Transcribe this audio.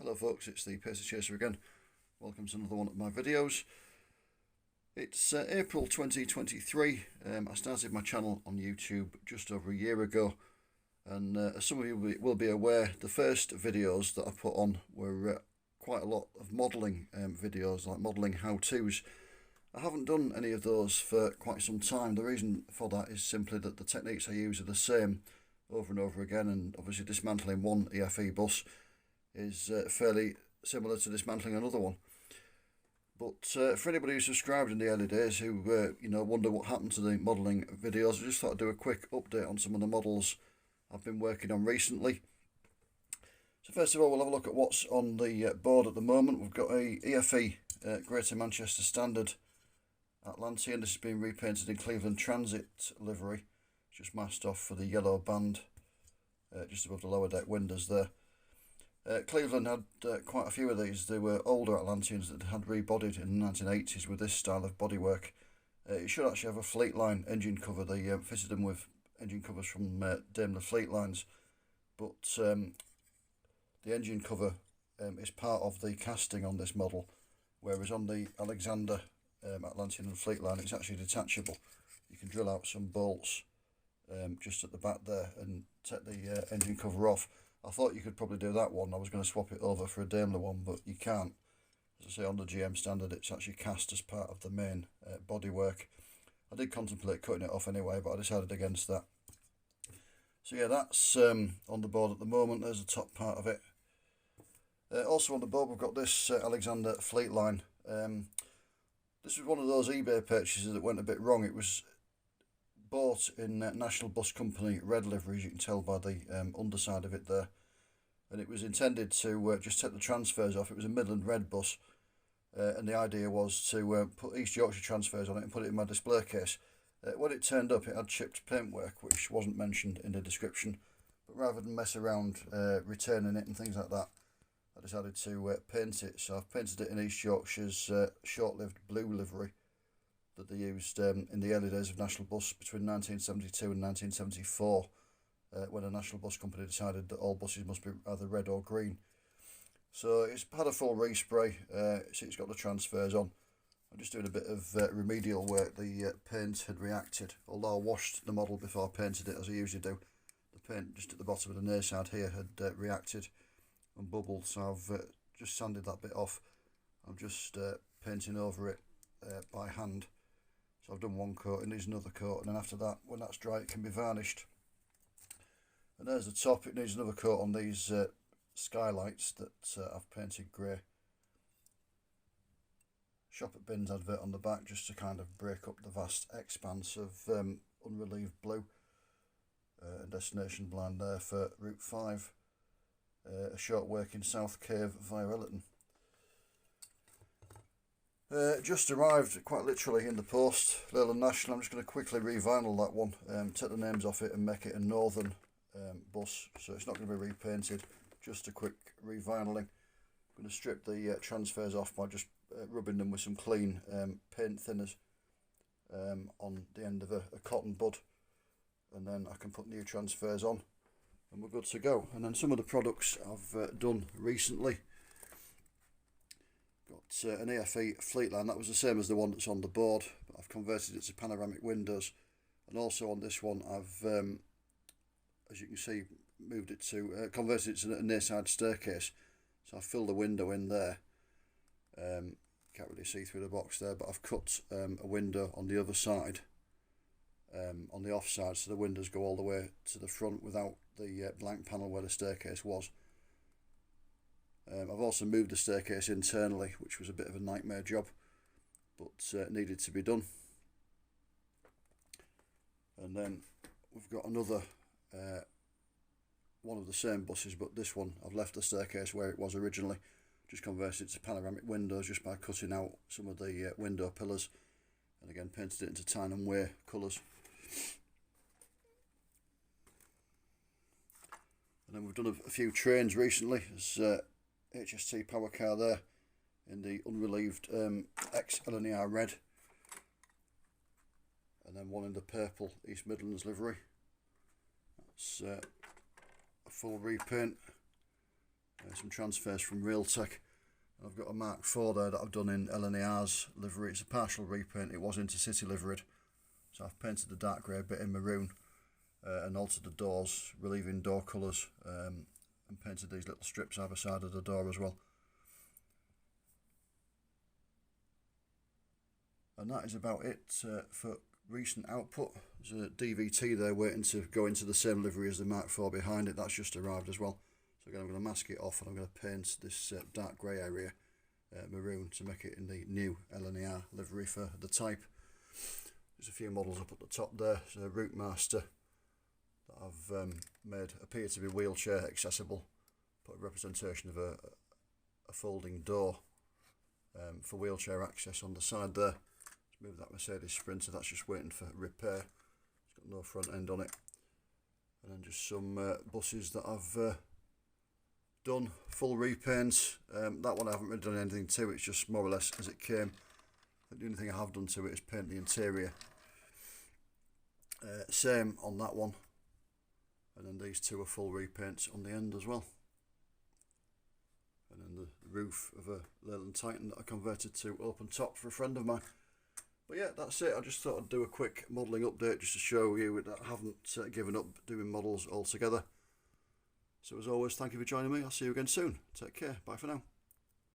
Hello folks, it's the Pacer Chaser again. Welcome to another one of my videos. It's April 2023. I started my channel on YouTube just over a year ago, and as some of you will be aware, the first videos that I put on were quite a lot of modelling videos, like modelling how-tos. I haven't done any of those for quite some time. The reason for that is simply that the techniques I use are the same over and over again, and obviously dismantling one EFE bus is fairly similar to dismantling another one. But for anybody who subscribed in the early days who wonder what happened to the modelling videos, I just thought I'd do a quick update on some of the models I've been working on recently. So first of all, we'll have a look at what's on the board at the moment. We've got a EFE Greater Manchester Standard Atlantean. This has been repainted in Cleveland Transit livery. It's just masked off for the yellow band just above the lower deck windows there. Cleveland had quite a few of these. They were older Atlanteans that had rebodied in the 1980s with this style of bodywork. It should actually have a Fleetline engine cover. They fitted them with engine covers from Daimler Fleetlines, but the engine cover is part of the casting on this model, whereas on the Alexander Atlantean and Fleetline it's actually detachable. You can drill out some bolts just at the back there and take the engine cover off. I thought you could probably do that one. I was going to swap it over for a Daimler one, but you can't. As I say, on the GM Standard, it's actually cast as part of the main bodywork. I did contemplate cutting it off anyway, but I decided against that. So yeah, that's on the board at the moment. There's the top part of it. Also on the board, we've got this Alexander Fleetline. This was one of those eBay purchases that went a bit wrong. It was bought in National Bus Company red livery, as you can tell by the underside of it there, and it was intended to just take the transfers off. It was a Midland red bus, and the idea was to put East Yorkshire transfers on it and put it in my display case. When it turned up, it had chipped paintwork, which wasn't mentioned in the description, but rather than mess around returning it and things like that, I decided to paint it. So I've painted it in East Yorkshire's short-lived blue livery that they used in the early days of National Bus between 1972 and 1974, when a National Bus Company decided that all buses must be either red or green. So it's had a full respray. See, it's got the transfers on. I'm just doing a bit of remedial work. The paint had reacted, although I washed the model before I painted it, as I usually do. The paint just at the bottom of the near side here had reacted and bubbled, so I've just sanded that bit off. I'm just painting over it by hand. So I've done one coat, it needs another coat, and then after that, when that's dry, it can be varnished. And there's the top. It needs another coat on these skylights that I've painted grey. Shop at Bins advert on the back, just to kind of break up the vast expanse of unrelieved blue. Destination blind there for Route 5. A short work in South Cave via Ellerton. Just arrived, quite literally, in the post, Leyland National. I'm just going to quickly revinyl that one, take the names off it and make it a Northern bus, so it's not going to be repainted, just a quick revinyling. I'm going to strip the transfers off by just rubbing them with some clean paint thinners on the end of a cotton bud, and then I can put new transfers on and we're good to go. And then some of the products I've done recently. Got an EFE Fleetline. That was the same as the one that's on the board, but I've converted it to panoramic windows. And also on this one, I've, as you can see, converted it to a near side staircase. So I've filled the window in there. Can't really see through the box there, but I've cut a window on the other side, on the off side, so the windows go all the way to the front without the blank panel where the staircase was. I've also moved the staircase internally, which was a bit of a nightmare job, but needed to be done. And then we've got another one of the same buses, but this one I've left the staircase where it was originally, just converted it to panoramic windows just by cutting out some of the window pillars, and again painted it into Tyne & Wear colours. And then we've done a few trains recently. There's HST power car there in the unrelieved ex-LNER red, and then one in the purple East Midlands livery. That's a full repaint. some transfers from Realtek. I've got a Mark IV there that I've done in LNAR's livery. It's a partial repaint. It was Intercity liveried, so I've painted the dark grey bit in maroon and altered the doors, relieving door colours, and painted these little strips either side of the door as well. And that is about it for recent output. There's a DVT there waiting to go into the same livery as the Mark IV behind it. That's just arrived as well. So again, I'm going to mask it off and I'm going to paint this dark grey area maroon to make it in the new LNAR livery for the Type. There's a few models up at the top there. There's a Routemaster that I've made appear to be wheelchair accessible. Put a representation of a folding door for wheelchair access on the side there. Let's move that Mercedes Sprinter, that's just waiting for repair. It's got no front end on it. And then just some buses that I've done, full repaints. That one I haven't really done anything to, it's just more or less as it came. The only thing I have done to it is paint the interior. Same on that one. And then these two are full repaints on the end as well. And then the roof of a Leyland Titan that I converted to open top for a friend of mine. But yeah, that's it. I just thought I'd do a quick modelling update just to show you that I haven't given up doing models altogether. So as always, thank you for joining me. I'll see you again soon. Take care. Bye for now.